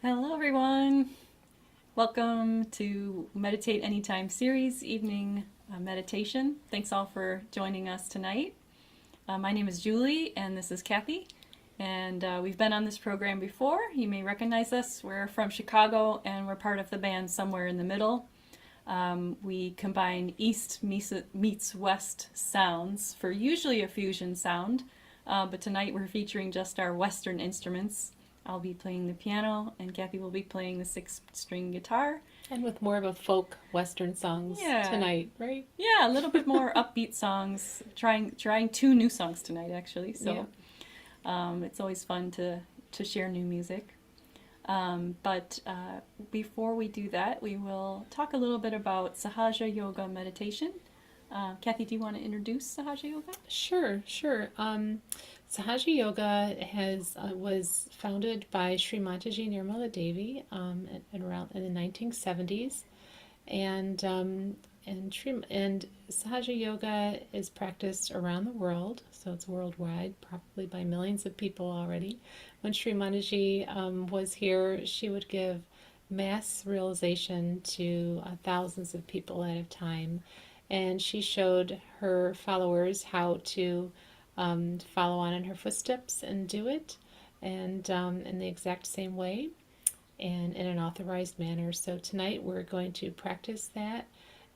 Hello, everyone. Welcome to Meditate Anytime series evening meditation. Thanks all for joining us tonight. My name is Julie, and this is Kathy. And we've been on this program before. You may recognize us. We're from Chicago, and we're part of the band Somewhere in the Middle. We combine East meets West sounds for usually a fusion sound, but tonight we're featuring just our Western instruments. I'll be playing the piano, and Kathy will be playing the 6-string guitar. And with more of a folk Western songs tonight, right? Yeah, a little bit more upbeat songs. Trying 2 new songs tonight, actually. So it's always fun to share new music. But before we do that, we will talk a little bit about Sahaja Yoga meditation. Kathy, do you want to introduce Sahaja Yoga? Sure. Sahaja Yoga was founded by Sri Mataji Nirmala Devi around in the 1970s, and Sahaja Yoga is practiced around the world, so it's worldwide, probably by millions of people already. When Sri Mataji was here, she would give mass realization to thousands of people at a time, and she showed her followers how to follow on in her footsteps and do it, and in the exact same way and in an authorized manner. So tonight we're going to practice that,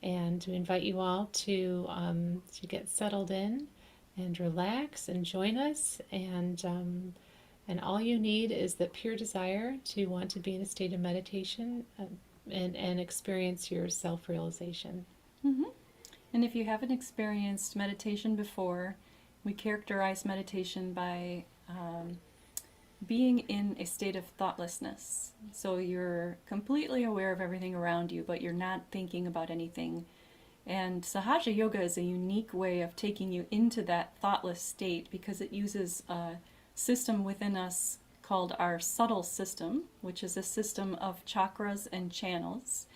and we invite you all to get settled in and relax and join us, and all you need is the pure desire to want to be in a state of meditation and experience your self-realization. Mm-hmm. And if you haven't experienced meditation before, we characterize meditation by being in a state of thoughtlessness. So you're completely aware of everything around you, but you're not thinking about anything. And Sahaja Yoga is a unique way of taking you into that thoughtless state because it uses a system within us called our subtle system, which is a system of chakras and channels.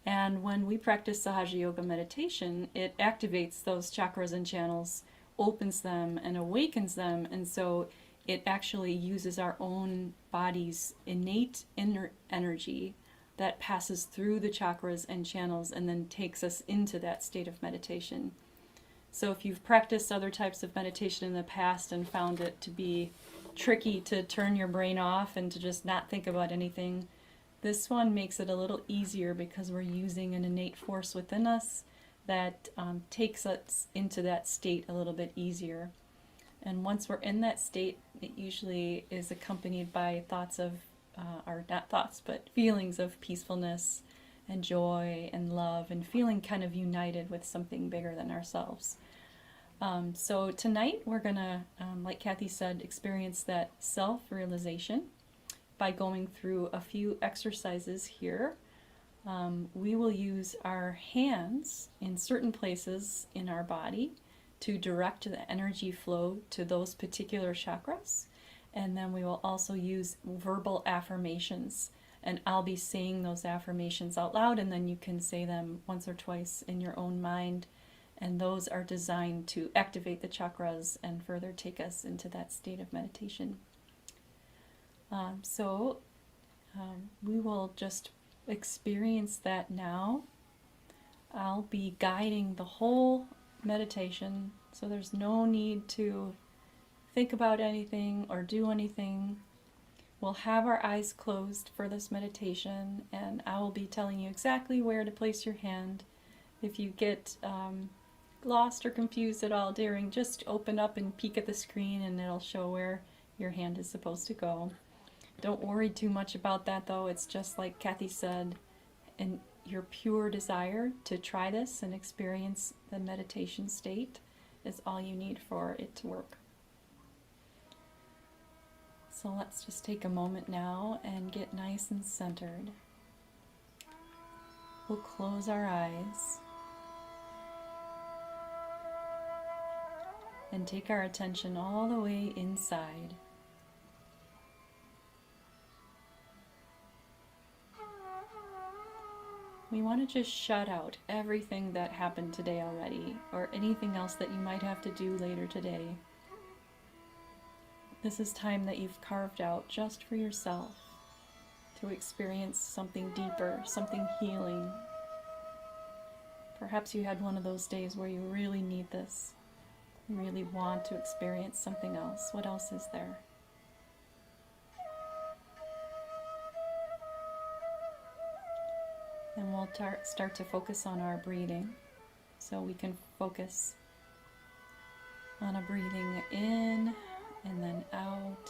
And when we practice Sahaja Yoga meditation, it activates those chakras and channels, opens them and awakens them, and so it actually uses our own body's innate inner energy that passes through the chakras and channels and then takes us into that state of meditation. So if you've practiced other types of meditation in the past and found it to be tricky to turn your brain off and to just not think about anything, this one makes it a little easier because we're using an innate force within us that takes us into that state a little bit easier. And once we're in that state, it usually is accompanied by thoughts of, or not thoughts, but feelings of peacefulness and joy and love and feeling kind of united with something bigger than ourselves. So tonight we're going to, like Kathy said, experience that self-realization by going through a few exercises here. We will use our hands in certain places in our body to direct the energy flow to those particular chakras. And then we will also use verbal affirmations. And I'll be saying those affirmations out loud, and then you can say them once or twice in your own mind And those are designed to activate the chakras and further take us into that state of meditation. So we will just experience that now. I'll be guiding the whole meditation, so there's no need to think about anything or do anything. We'll have our eyes closed for this meditation, and I will be telling you exactly where to place your hand. If you get lost or confused at all during, just open up and peek at the screen and it'll show where your hand is supposed to go. Don't worry too much about that though. It's just like Kathy said, and your pure desire to try this and experience the meditation state is all you need for it to work. So let's just take a moment now and get nice and centered. We'll close our eyes and take our attention all the way inside. We want to just shut out everything that happened today already, or anything else that you might have to do later today. This is time that you've carved out just for yourself to experience something deeper, something healing. Perhaps you had one of those days where you really need this. You really want to experience something else. What else is there? And we'll start to focus on our breathing. So we can focus on a breathing in and then out,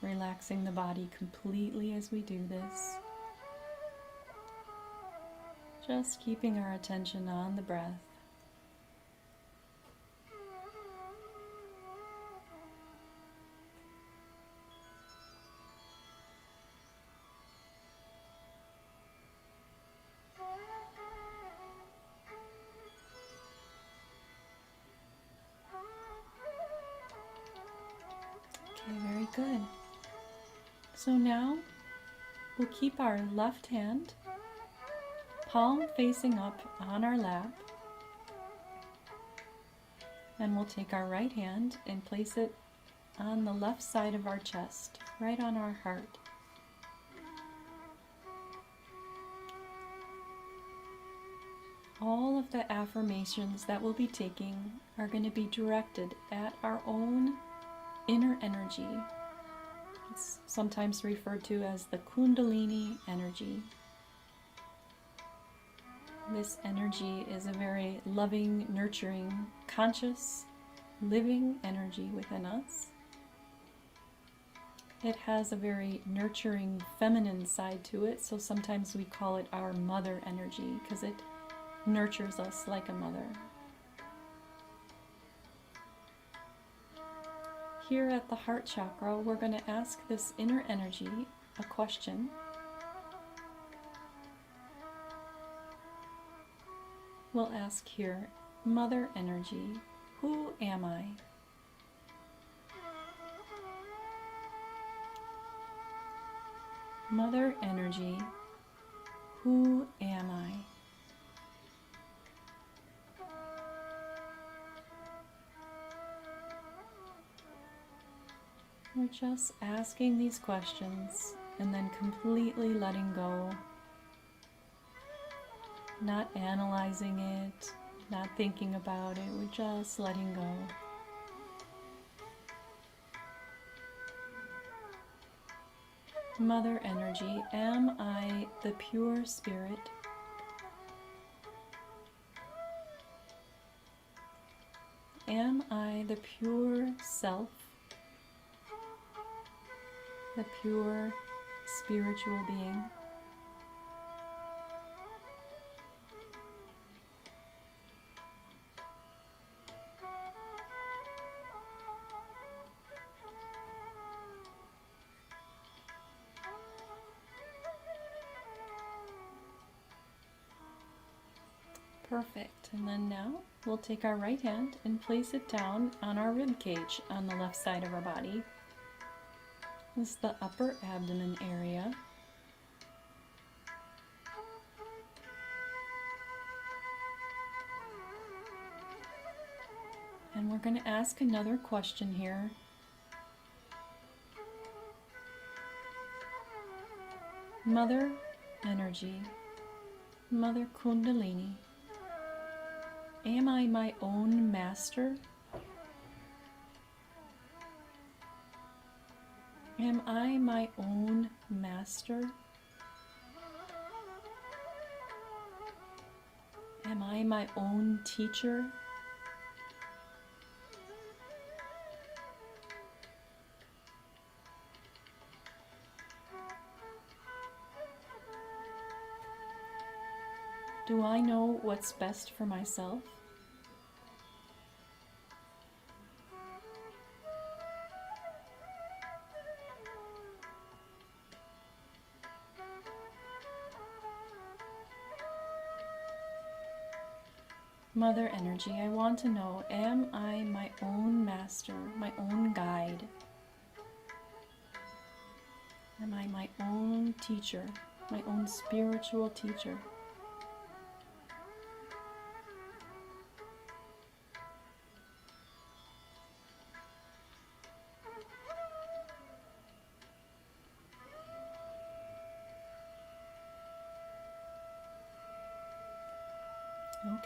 relaxing the body completely as we do this. Just keeping our attention on the breath. Okay, very good. So now we'll keep our left hand palm facing up on our lap, and we'll take our right hand and place it on the left side of our chest, right on our heart. All of the affirmations that we'll be taking are going to be directed at our own inner energy. It's sometimes referred to as the Kundalini energy. This energy is a very loving, nurturing, conscious, living energy within us. It has a very nurturing, feminine side to it, so sometimes we call it our mother energy because it nurtures us like a mother. Here at the heart chakra, we're going to ask this inner energy a question. We'll ask here, Mother Energy, who am I? Mother Energy, who am I? We're just asking these questions and then completely letting go. Not analyzing it, not thinking about it, we're just letting go. Mother Energy, am I the pure spirit? Am I the pure self? The pure spiritual being? Perfect. And then now we'll take our right hand and place it down on our rib cage on the left side of our body. This is the upper abdomen area. And we're going to ask another question here. Mother Energy, Mother Kundalini, am I my own master? Am I my own master? Am I my own teacher? Do I know what's best for myself? Mother Energy, I want to know, am I my own master, my own guide? Am I my own teacher, my own spiritual teacher?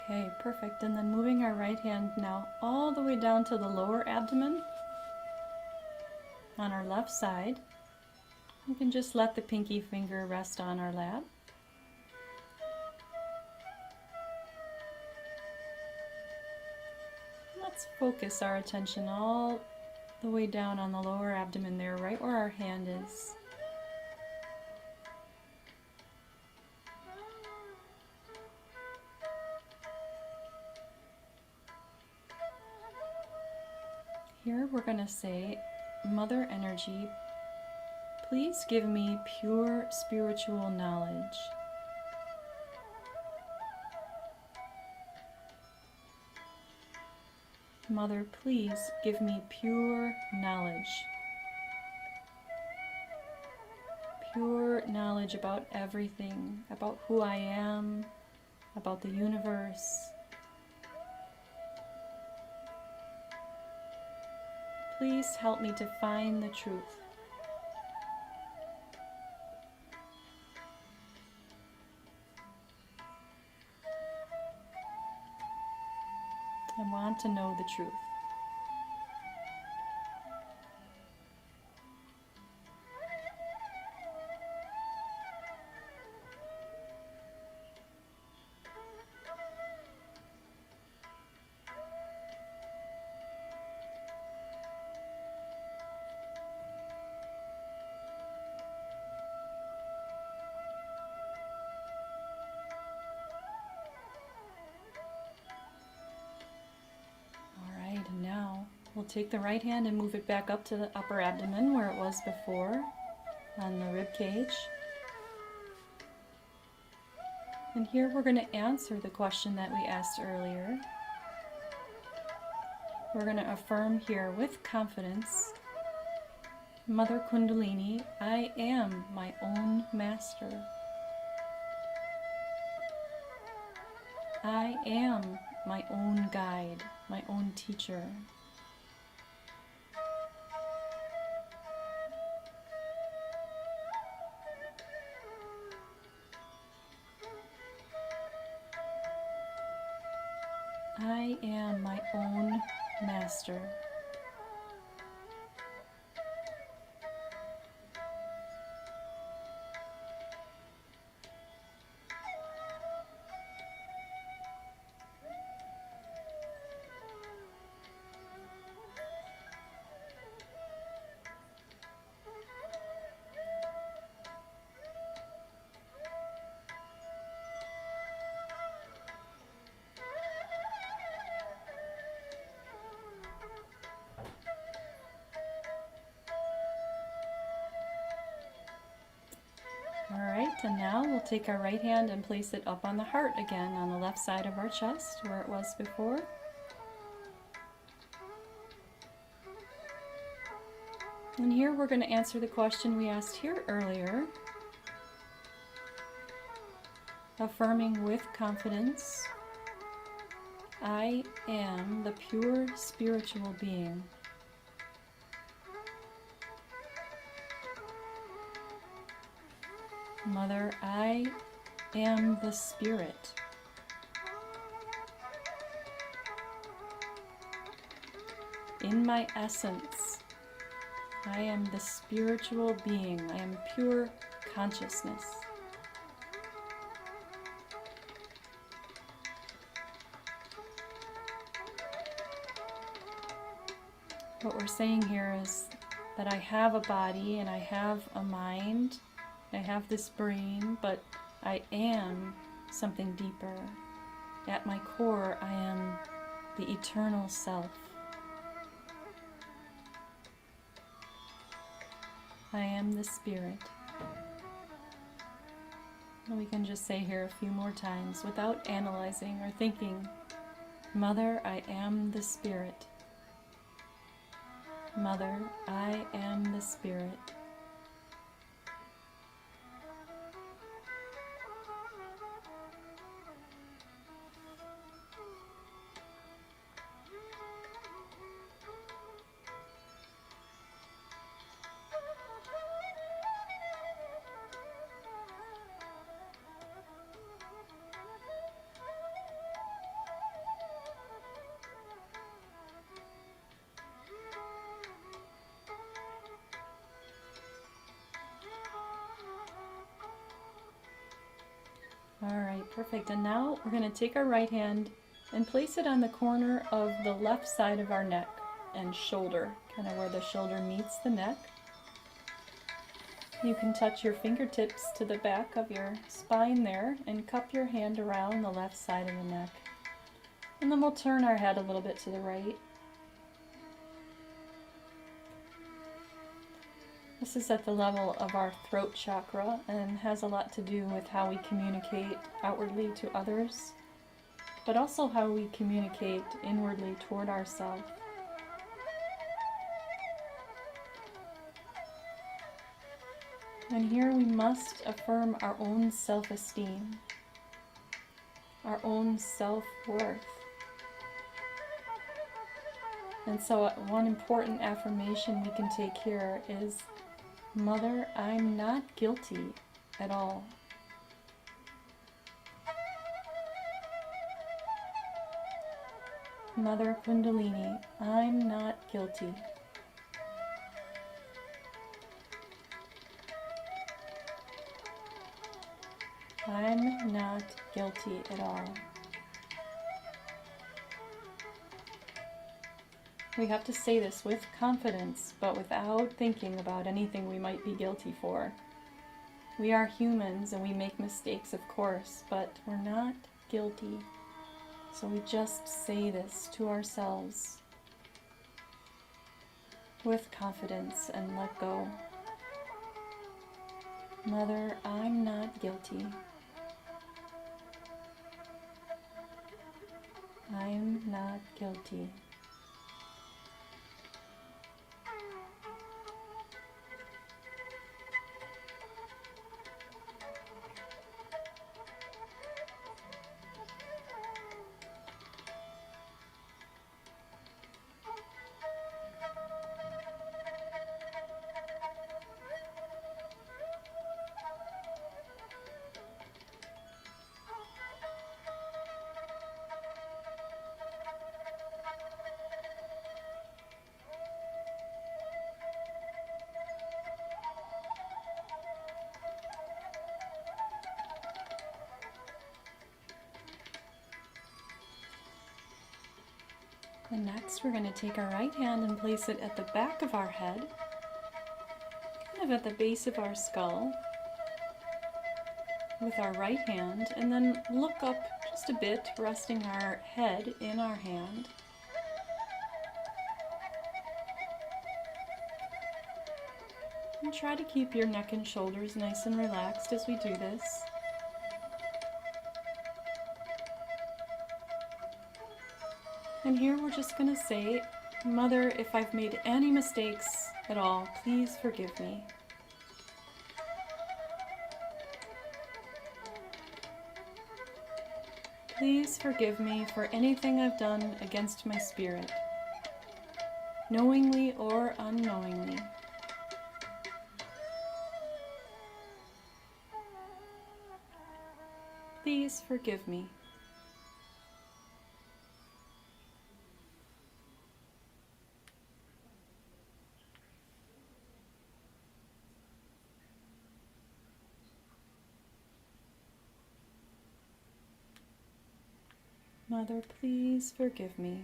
Okay, perfect. And then moving our right hand now all the way down to the lower abdomen on our left side. You can just let the pinky finger rest on our lap. Let's focus our attention all the way down on the lower abdomen there, right where our hand is. Here we're going to say, Mother Energy, please give me pure spiritual knowledge. Mother, please give me pure knowledge. Pure knowledge about everything, about who I am, about the universe. Please help me to find the truth. I want to know the truth. We'll take the right hand and move it back up to the upper abdomen where it was before, on the rib cage. And here we're going to answer the question that we asked earlier. We're going to affirm here with confidence, Mother Kundalini, I am my own master. I am my own guide, my own teacher. I am my own master. Alright, and now we'll take our right hand and place it up on the heart again on the left side of our chest where it was before. And here we're going to answer the question we asked here earlier, affirming with confidence, I am the pure spiritual being. Mother, I am the spirit. In my essence, I am the spiritual being. I am pure consciousness. What we're saying here is that I have a body and I have a mind, I have this brain, but I am something deeper. At my core, I am the eternal self. I am the spirit. And we can just say here a few more times without analyzing or thinking, Mother, I am the spirit. Mother, I am the spirit. Alright, perfect. And now we're going to take our right hand and place it on the corner of the left side of our neck and shoulder, kind of where the shoulder meets the neck. You can touch your fingertips to the back of your spine there and cup your hand around the left side of the neck. And then we'll turn our head a little bit to the right. This is at the level of our throat chakra and has a lot to do with how we communicate outwardly to others, but also how we communicate inwardly toward ourselves. And here we must affirm our own self-esteem, our own self-worth. And so one important affirmation we can take here is, Mother, I'm not guilty at all. Mother Kundalini, I'm not guilty. I'm not guilty at all. We have to say this with confidence, but without thinking about anything we might be guilty for. We are humans and we make mistakes, of course, but we're not guilty. So we just say this to ourselves with confidence and let go. Mother, I'm not guilty. I'm not guilty. And next we're going to take our right hand and place it at the back of our head, kind of at the base of our skull, with our right hand, and then look up just a bit, resting our head in our hand. And try to keep your neck and shoulders nice and relaxed as we do this. And here we're just going to say, Mother, if I've made any mistakes at all, please forgive me. Please forgive me for anything I've done against my spirit, knowingly or unknowingly. Please forgive me. Mother, please forgive me.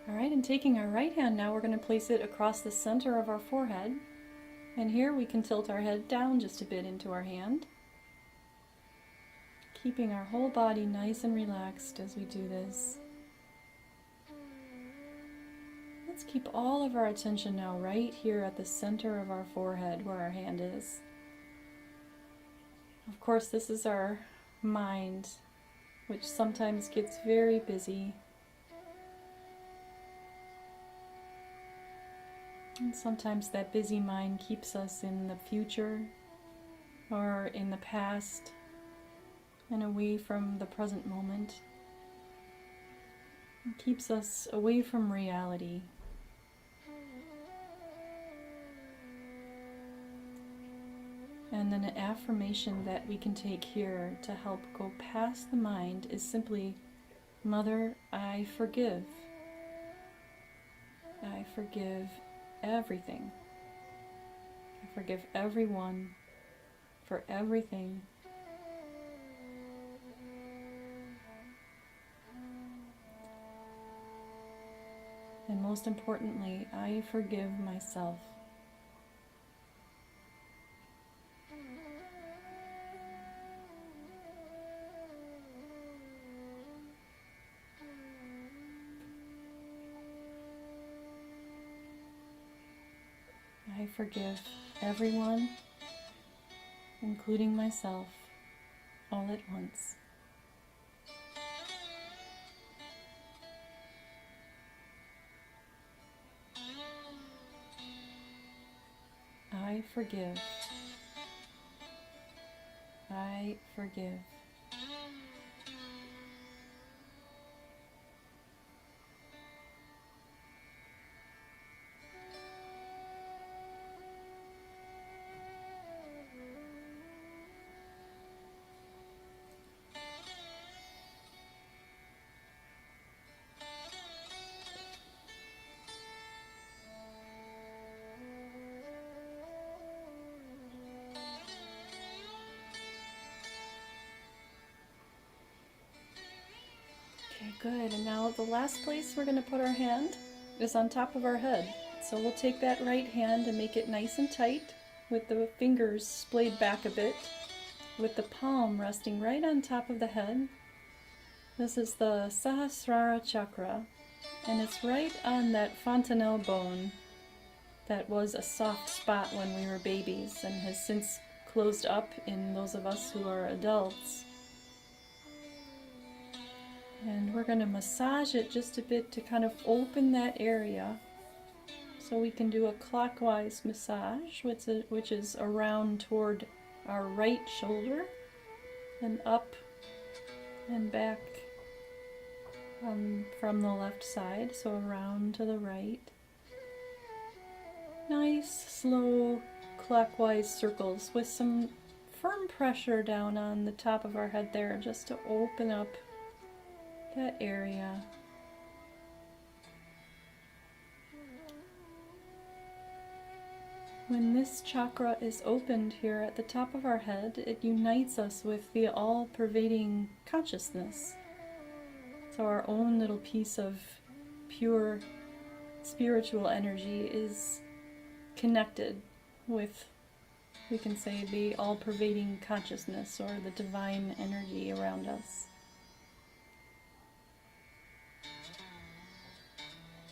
All right, and taking our right hand now, we're going to place it across the center of our forehead. And here we can tilt our head down just a bit into our hand, keeping our whole body nice and relaxed as we do this. Let's keep all of our attention now right here at the center of our forehead where our hand is. Of course, this is our mind, which sometimes gets very busy. And sometimes that busy mind keeps us in the future or in the past and away from the present moment. It keeps us away from reality. And then an affirmation that we can take here to help go past the mind is simply, Mother, I forgive. I forgive everything. I forgive everyone for everything. And most importantly, I forgive myself. I forgive everyone, including myself, all at once. I forgive. I forgive. Okay, good. And now the last place we're going to put our hand is on top of our head. So we'll take that right hand and make it nice and tight with the fingers splayed back a bit, with the palm resting right on top of the head. This is the Sahasrara chakra, and it's right on that fontanelle bone that was a soft spot when we were babies and has since closed up in those of us who are adults. And we're going to massage it just a bit to kind of open that area. So we can do a clockwise massage, which is around toward our right shoulder and up and back from the left side, so around to the right. Nice, slow, clockwise circles with some firm pressure down on the top of our head there, just to open up that area. When this chakra is opened here at the top of our head, it unites us with the all-pervading consciousness. So our own little piece of pure spiritual energy is connected with, we can say, the all-pervading consciousness or the divine energy around us.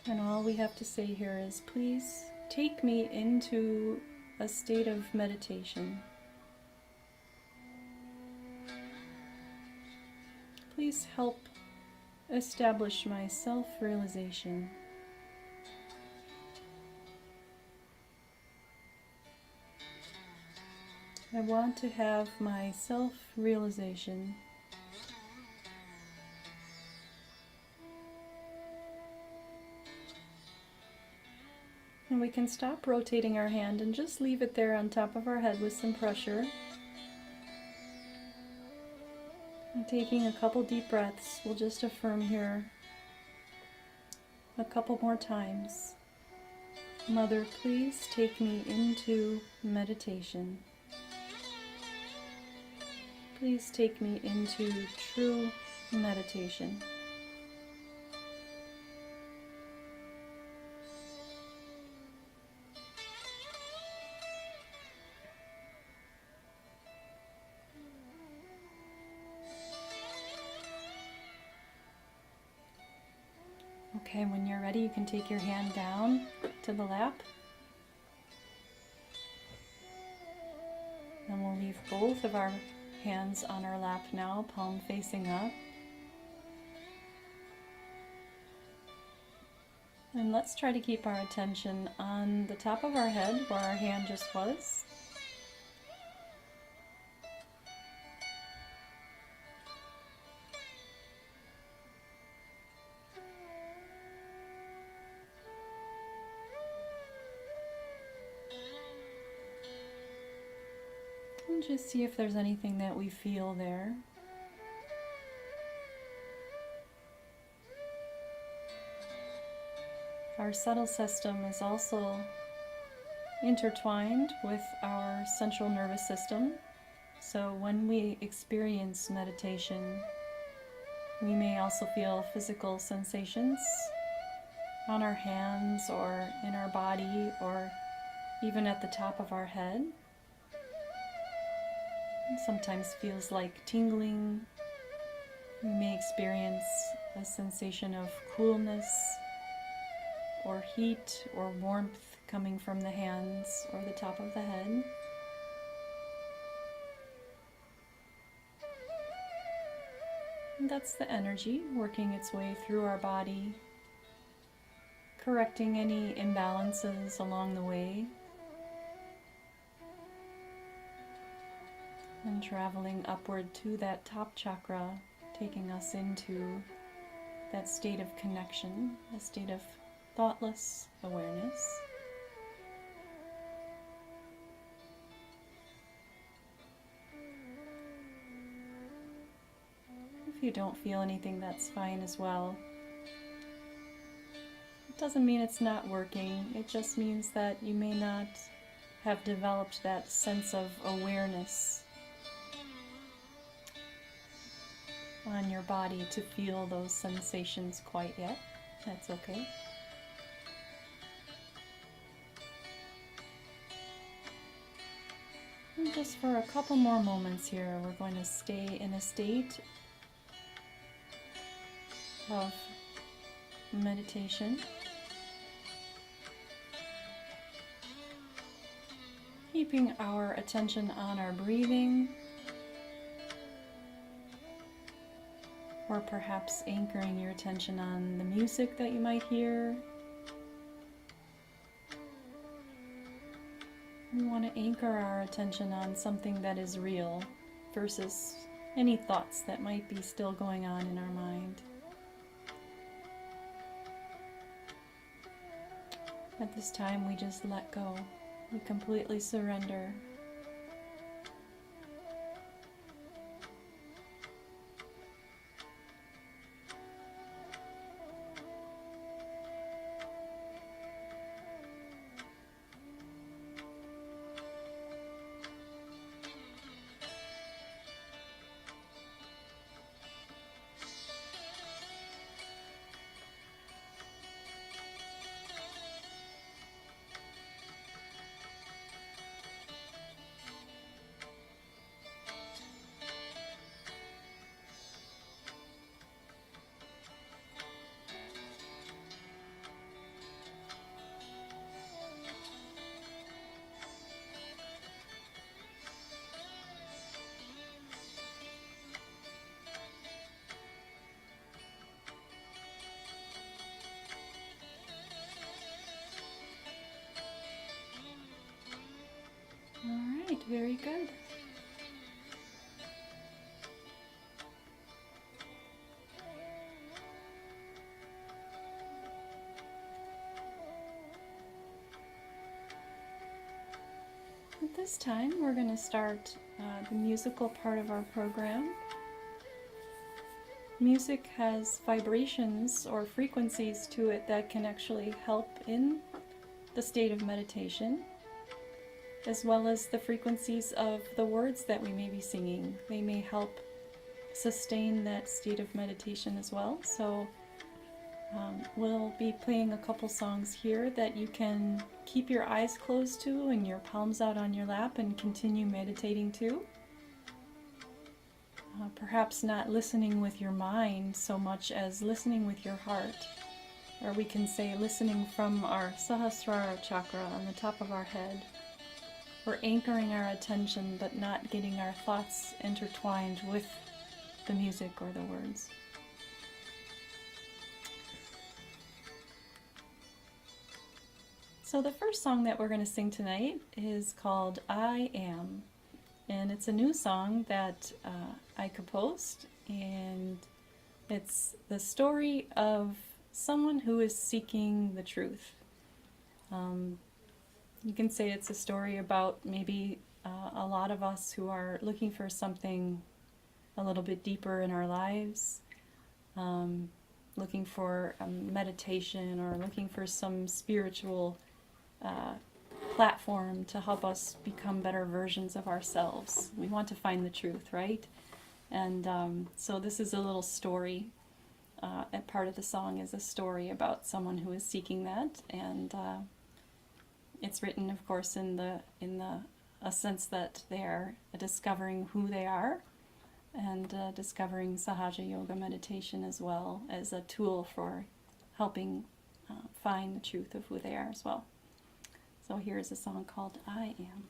And all we have to say here is, please take me into a state of meditation. please help establish my self-realization. I want to have my self-realization. And we can stop rotating our hand and just leave it there on top of our head with some pressure. And taking a couple deep breaths, we'll just affirm here a couple more times. Mother, please take me into meditation. Please take me into true meditation. Okay, when you're ready, you can take your hand down to the lap. And we'll leave both of our hands on our lap now, palm facing up. And let's try to keep our attention on the top of our head where our hand just was. And just see if there's anything that we feel there. Our subtle system is also intertwined with our central nervous system. So when we experience meditation, we may also feel physical sensations on our hands or in our body or even at the top of our head. It sometimes feels like tingling. We may experience a sensation of coolness or heat or warmth coming from the hands or the top of the head. And that's the energy working its way through our body, correcting any imbalances along the way, and traveling upward to that top chakra, taking us into that state of connection, a state of thoughtless awareness. If you don't feel anything, that's fine as well. It doesn't mean it's not working, it just means that you may not have developed that sense of awareness on your body to feel those sensations quite yet. That's okay. And just for a couple more moments here, we're going to stay in a state of meditation, keeping our attention on our breathing, or perhaps anchoring your attention on the music that you might hear. We want to anchor our attention on something that is real versus any thoughts that might be still going on in our mind. At this time, we just let go. We completely surrender. Very good. At this time, we're going to start the musical part of our program. Music has vibrations or frequencies to it that can actually help in the state of meditation, as well as the frequencies of the words that we may be singing. They may help sustain that state of meditation as well. So we'll be playing a couple songs here that you can keep your eyes closed to and your palms out on your lap and continue meditating to. Perhaps not listening with your mind so much as listening with your heart. Or we can say listening from our Sahasrara chakra on the top of our head. We're anchoring our attention but not getting our thoughts intertwined with the music or the words. So the first song that we're going to sing tonight is called I Am. And it's a new song that I composed, and it's the story of someone who is seeking the truth. You can say it's a story about maybe a lot of us who are looking for something a little bit deeper in our lives, looking for meditation or looking for some spiritual platform to help us become better versions of ourselves. We want to find the truth, right? And so this is a little story. And part of the song is a story about someone who is seeking that, and it's written, of course, in a sense that they are discovering who they are, and discovering Sahaja Yoga meditation as well as a tool for helping find the truth of who they are as well. So here's a song called I Am.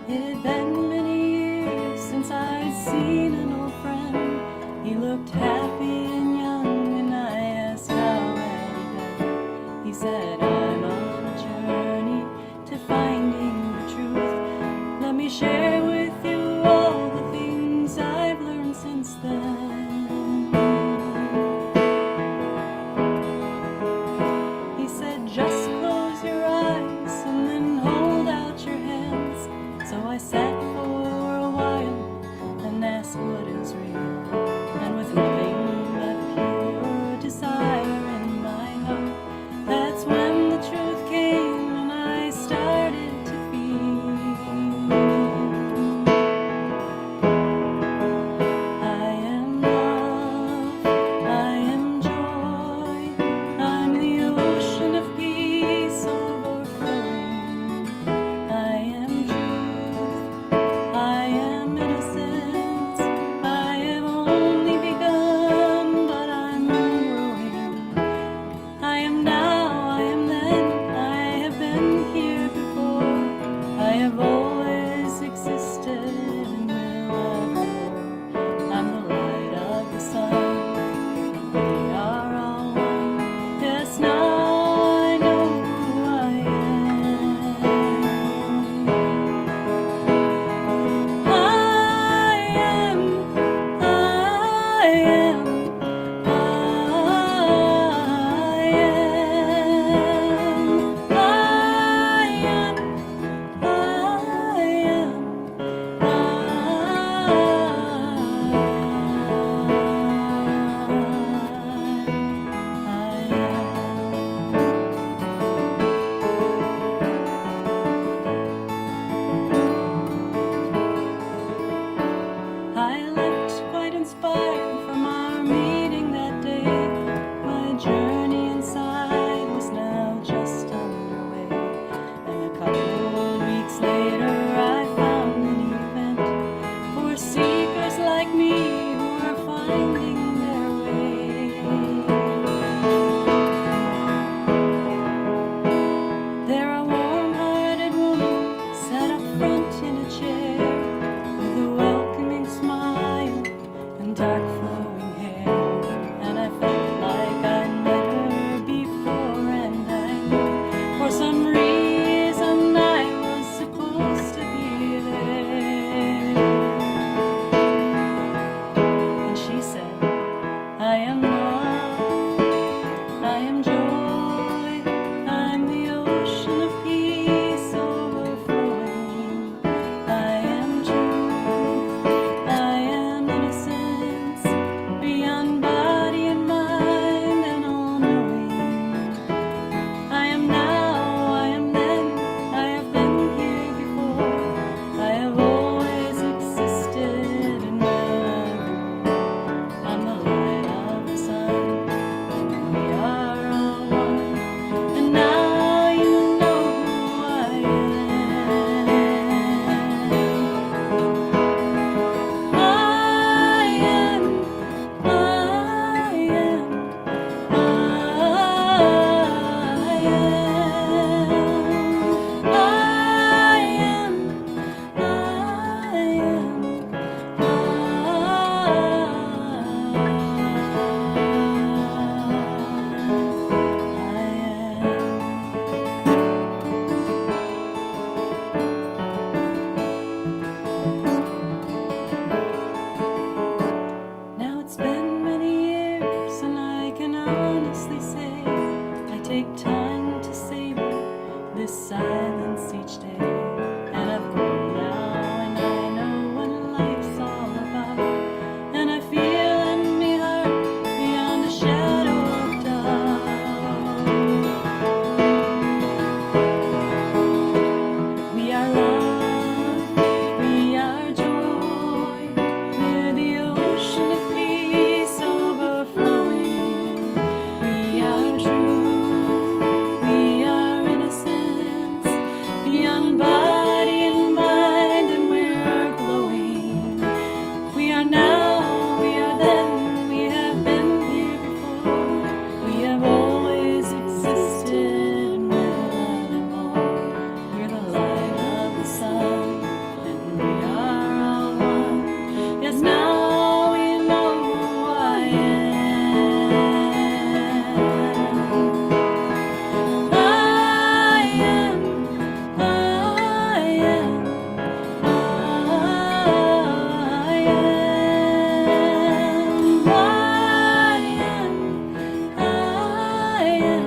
It had been many years since I'd seen an old friend. He looked happy and young, and I asked how had he been. He said, I'm on a journey. honestly say I take time to savor this silence each day. And I've grown now, and I know what life's all about. And I feel in me heart beyond a shadow of doubt. We are love, we are joy, we're the ocean of peace overflowing. We are truth, we are innocence, beyond body and mind, and we're glowing. We are now, we are then, we have been here before. We have always existed and we'll love and more. We're the light of the sun, and we are all one. Yes, now we know who I am. I am, I am, I am, I am.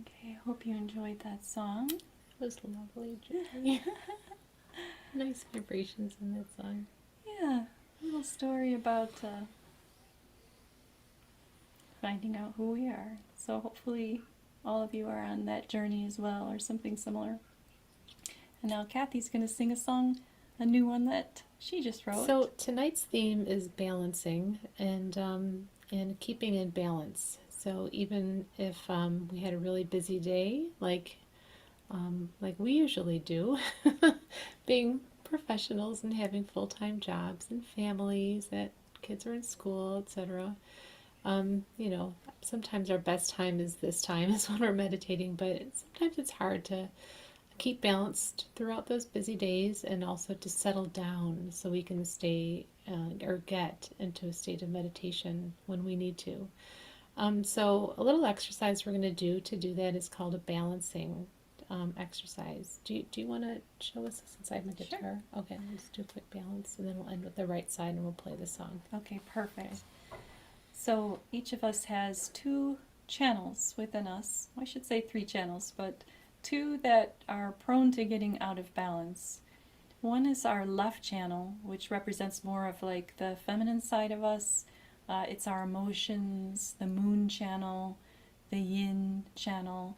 Okay, I hope you enjoyed that song. It was lovely, Julie. Nice vibrations in that song. Yeah, a little story about finding out who we are. So hopefully all of you are on that journey as well, or something similar. And now Kathy's going to sing a song, a new one that she just wrote. So tonight's theme is balancing and keeping in balance. So even if we had a really busy day, like we usually do, being professionals and having full-time jobs and families, that kids are in school, etc. You know, sometimes our best time is this time, is when we're meditating, but sometimes it's hard to keep balanced throughout those busy days, and also to settle down so we can stay or get into a state of meditation when we need to. So a little exercise we're going to do that is called a balancing exercise. Do you want to show us this inside my guitar? Sure. Okay, let's do a quick balance, and then we'll end with the right side and we'll play the song. Okay, perfect. So each of us has two channels within us. I should say three channels, but two that are prone to getting out of balance. One is our left channel, which represents more of like the feminine side of us. It's our emotions, the moon channel, the yin channel.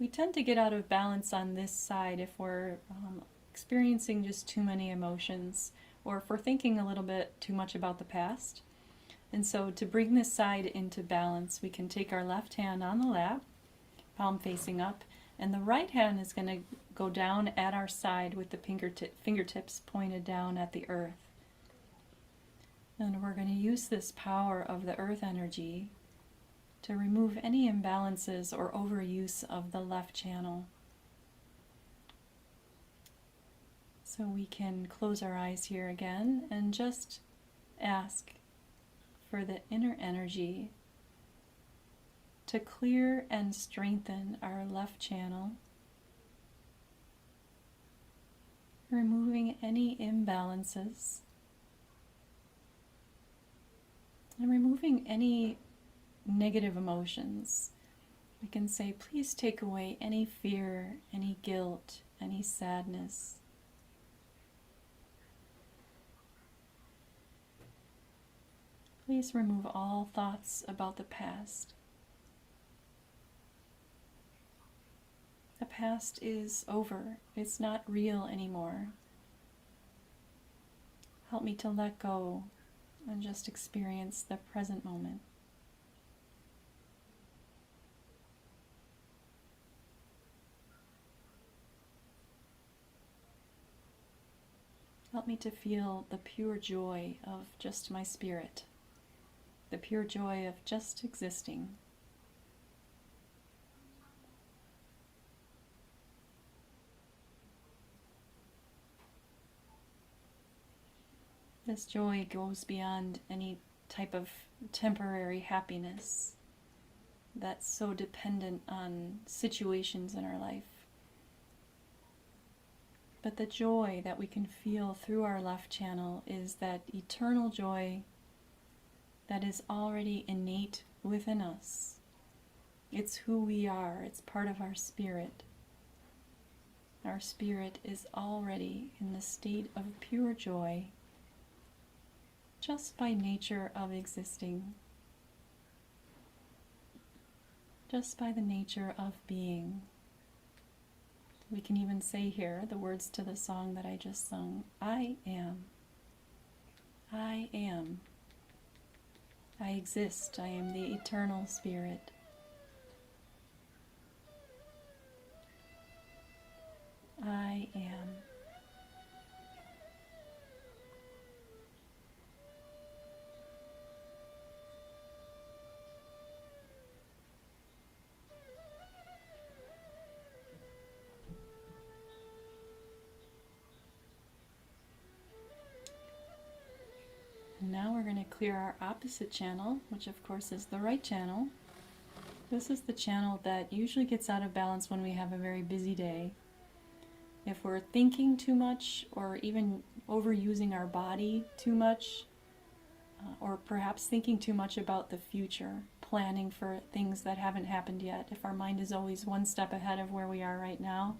We tend to get out of balance on this side if we're experiencing just too many emotions, or if we're thinking a little bit too much about the past. And so to bring this side into balance, we can take our left hand on the lap, palm facing up, and the right hand is going to go down at our side with the fingertips pointed down at the earth. And we're going to use this power of the earth energy to remove any imbalances or overuse of the left channel. So we can close our eyes here again and just ask for the inner energy to clear and strengthen our left channel, removing any imbalances and removing any negative emotions. We can say, please take away any fear, any guilt, any sadness. Please remove all thoughts about the past. The past is over. It's not real anymore. Help me to let go and just experience the present moment. Help me to feel the pure joy of just my spirit, the pure joy of just existing. This joy goes beyond any type of temporary happiness that's so dependent on situations in our life. But the joy that we can feel through our left channel is that eternal joy that is already innate within us. It's who we are. It's part of our spirit. Our spirit is already in the state of pure joy just by nature of existing, just by the nature of being. We can even say here the words to the song that I just sung, I am. I am. I exist. I am the eternal spirit. I am. And now we're going to clear our opposite channel, which of course is the right channel. This is the channel that usually gets out of balance when we have a very busy day. If we're thinking too much or even overusing our body too much, or perhaps thinking too much about the future, planning for things that haven't happened yet, if our mind is always one step ahead of where we are right now,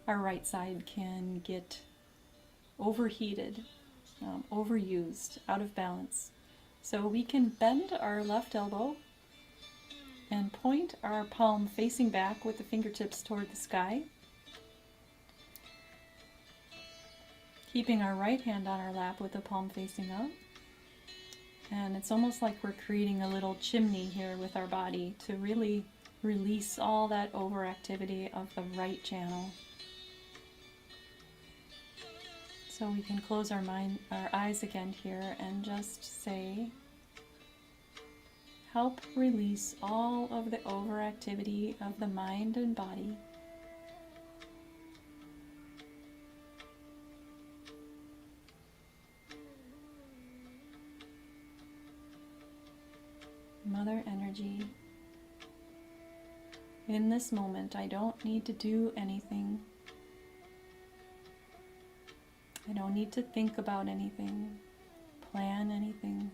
our right side can get overheated, overused, out of balance. So we can bend our left elbow and point our palm facing back with the fingertips toward the sky, keeping our right hand on our lap with the palm facing up. And it's almost like we're creating a little chimney here with our body to really release all that overactivity of the right channel. So we can close our eyes again here and just say, help release all of the overactivity of the mind and body. Mother Energy, in this moment, I don't need to do anything. I don't need to think about anything, plan anything.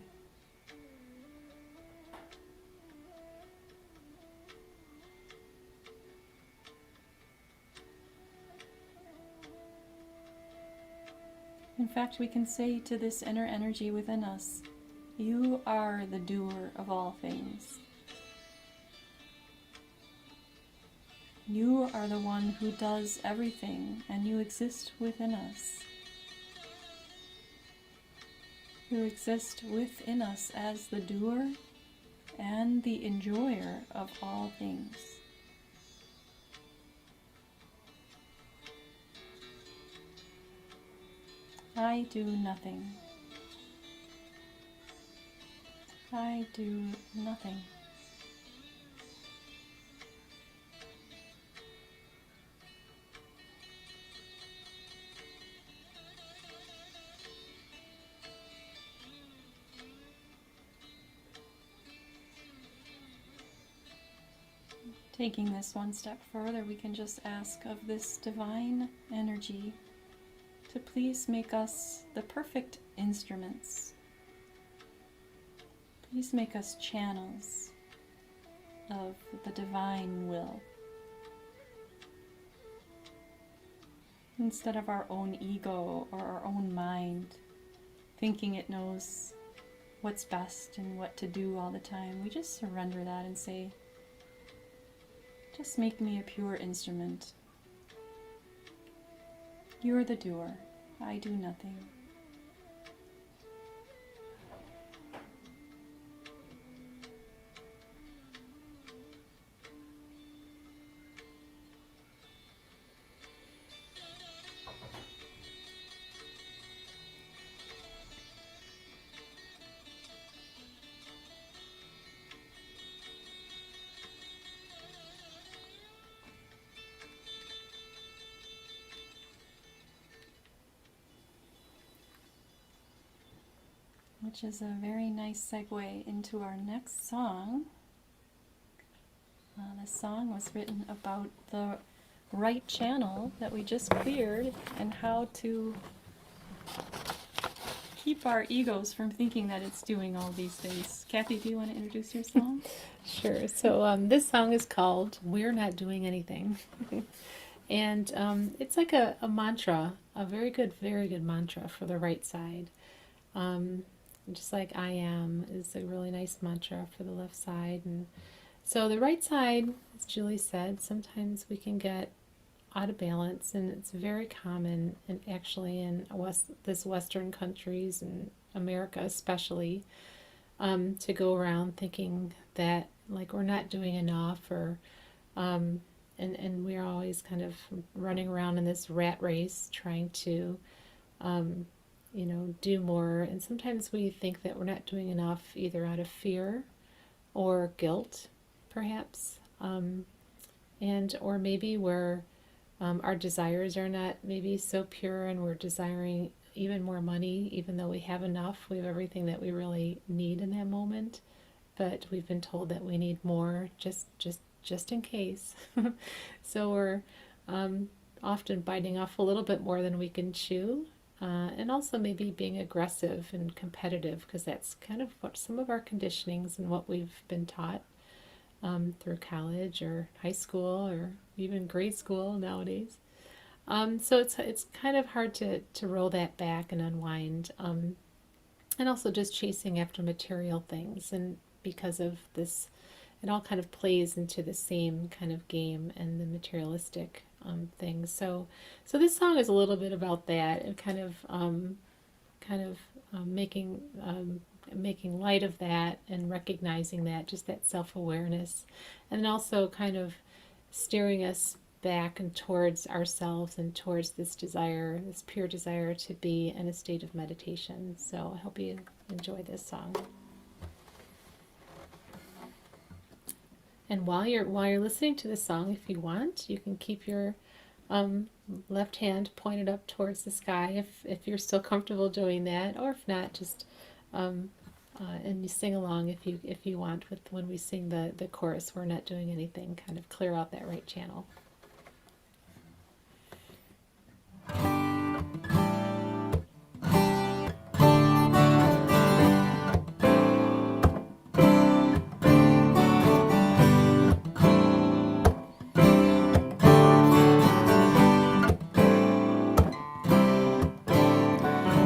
In fact, we can say to this inner energy within us, you are the doer of all things. You are the one who does everything, and you exist within us. You exist within us as the doer and the enjoyer of all things. I do nothing. I do nothing. Taking this one step further, we can just ask of this divine energy to please make us the perfect instruments. Please make us channels of the divine will. Instead of our own ego or our own mind, thinking it knows what's best and what to do all the time, we just surrender that and say, just make me a pure instrument. You're the doer. I do nothing. which is a very nice segue into our next song. This song was written about the right channel that we just cleared and how to keep our egos from thinking that it's doing all these things. Kathy, do you want to introduce your song? Sure. So this song is called "We're Not Doing Anything," and it's like a mantra, a very good mantra for the right side. Just like "I am" is a really nice mantra for the left side, and so the right side, as Julie said, sometimes we can get out of balance, and it's very common, and actually in this Western countries and America especially, to go around thinking that like we're not doing enough, or and we're always kind of running around in this rat race trying to do more, and sometimes we think that we're not doing enough either out of fear or guilt, perhaps, and or maybe we're our desires are not maybe so pure, and we're desiring even more money, even though we have enough. We have everything that we really need in that moment, but we've been told that we need more just in case. So we're often biting off a little bit more than we can chew, and also maybe being aggressive and competitive, because that's kind of what some of our conditionings and what we've been taught through college or high school or even grade school nowadays. So it's kind of hard to roll that back and unwind, and also just chasing after material things, and because of this, it all kind of plays into the same kind of game and the materialistic things. So this song is a little bit about that, and kind of making light of that, and recognizing that, just that self-awareness, and then also kind of steering us back and towards ourselves and towards this desire, this pure desire to be in a state of meditation. So I hope you enjoy this song. And while you're listening to this song, if you want, you can keep your left hand pointed up towards the sky if you're still comfortable doing that, or if not, just and you sing along if you want with when we sing the chorus. We're not doing anything. Kind of clear out that right channel.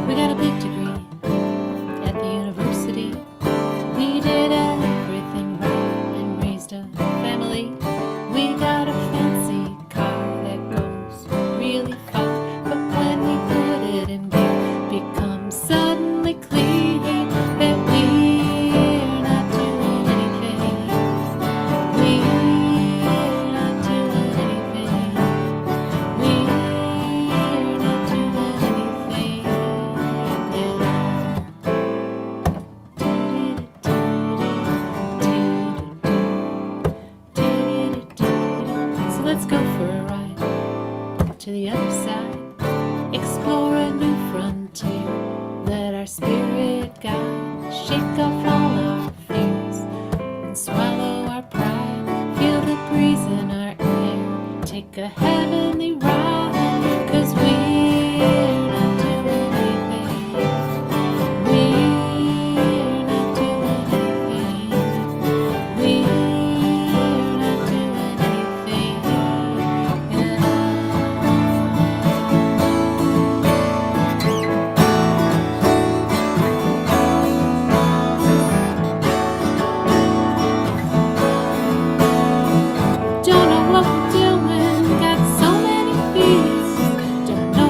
We got a big degree at the university. We did everything right and raised a family. We got a fancy car that goes really far, but when we put it in gear, becomes suddenly clear that we're not doing anything. We're not doing anything. We're not doing anything at all. So let's go for a ride to the other side, explore a new frontier, let our spirit guide, shake off all our fears and swallow our pride, feel the breeze in our air, take a heavenly ride, 'cause we're not doing anything. We're not doing anything. We're not doing anything at all. Don't know what we're doing, got so many fears. Don't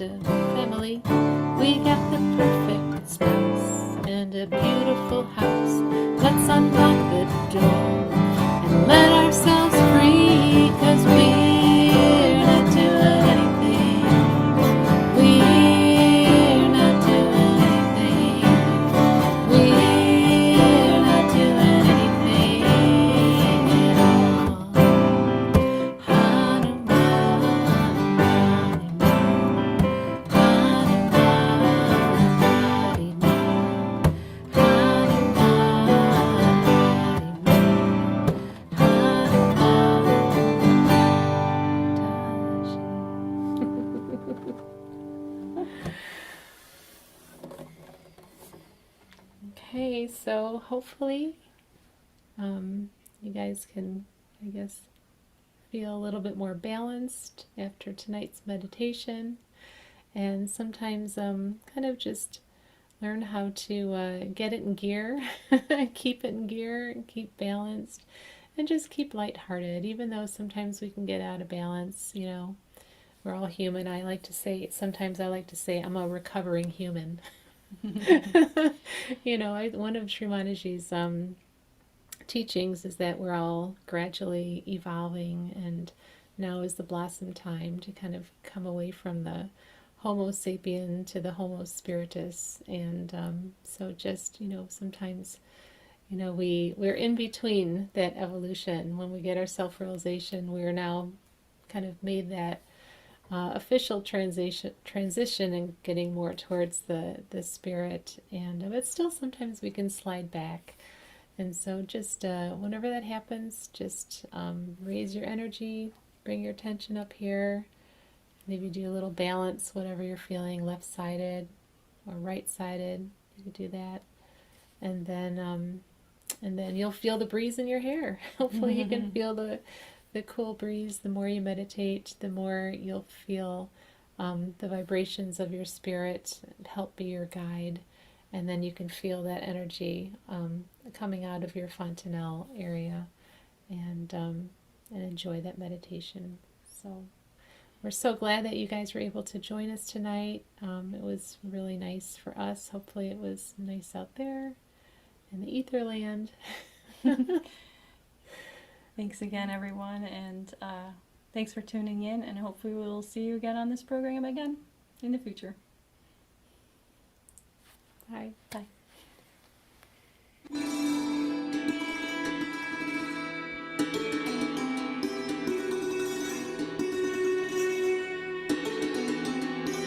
a family. We got the perfect spouse and a beautiful house. Let's unlock the door and let ourselves free, 'cause we're not doing anything. We're not doing anything. We're not doing anything at all. Hanuman, Hanuman, Hanuman, Okay, so hopefully you guys can, I guess, feel a little bit more balanced after tonight's meditation, and sometimes kind of just learn how to get it in gear, keep it in gear, and keep balanced, and just keep lighthearted, even though sometimes we can get out of balance. You know, we're all human. Sometimes I like to say I'm a recovering human. You know, one of Sri Mataji's teachings is that we're all gradually evolving, and now is the blossom time to kind of come away from the Homo sapien to the Homo spiritus. And so just, you know, sometimes, you know, we're in between that evolution. When we get our self-realization, we're now kind of made that official transition and getting more towards the spirit. And but still sometimes we can slide back. And so just whenever that happens, just raise your energy, bring your attention up here. Maybe do a little balance, whatever you're feeling, left-sided or right-sided. You could do that. And then you'll feel the breeze in your hair. Hopefully you can feel the cool breeze. The more you meditate, the more you'll feel the vibrations of your spirit help be your guide. And then you can feel that energy coming out of your fontanelle area, and enjoy that meditation. So we're so glad that you guys were able to join us tonight. It was really nice for us. Hopefully it was nice out there in the ether land. Thanks again, everyone, and thanks for tuning in, and hopefully we'll see you again on this program again in the future. Bye. Bye.